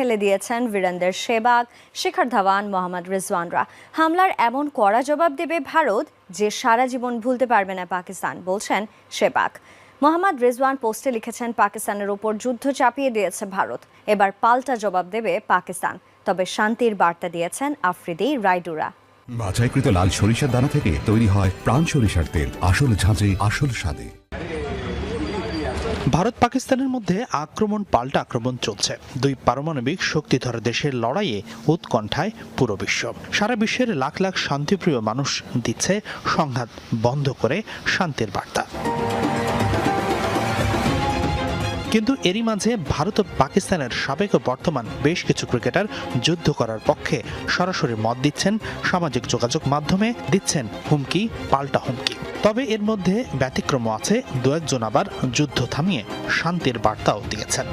ফেলে দিয়েছেন বীরেন্দর সেহবাগ, শিখর ধাওয়ান, মোহাম্মদ রিজওয়ানরা। হামলার এমন কড়া জবাব দেবে ভারত যে সারা জীবন ভুলতে পারবে না পাকিস্তান, বলছেন সেহবাগ। মোহাম্মদ রিজওয়ান পোস্টে লিখেছেন, পাকিস্তানের ওপর যুদ্ধ চাপিয়ে দিয়েছে ভারত, এবার পাল্টা জবাব দেবে পাকিস্তান। তবে শান্তির বার্তা দিয়েছেন আফ্রিদি রাইডুরা। বাছাইকৃত লাল সরিষার দানা থেকে তৈরি হয় প্রাণ সরিষার তেল, আসল ঝাঁঝে আসল স্বাদে। ভারত পাকিস্তানের মধ্যে আক্রমণ পাল্টা আক্রমণ চলছে। দুই পারমাণবিক শক্তিধর দেশের লড়াইয়ে উৎকণ্ঠায় পুরো বিশ্ব। সারা বিশ্বের লাখ লাখ শান্তিপ্রিয় মানুষ দিচ্ছে সংঘাত বন্ধ করে শান্তির বার্তা। কিন্তু এরই মাঝে ভারত ও পাকিস্তানের সাবেক ও বর্তমান বেশ কিছু ক্রিকেটার যুদ্ধ করার পক্ষে সরাসরি মত দিচ্ছেন, সামাজিক যোগাযোগ মাধ্যমে দিচ্ছেন হুমকি পাল্টা হুমকি। তবে এর মধ্যে ব্যতিক্রম আছে, দু একজন আবার যুদ্ধ থামিয়ে শান্তির বার্তাও দিয়েছেন।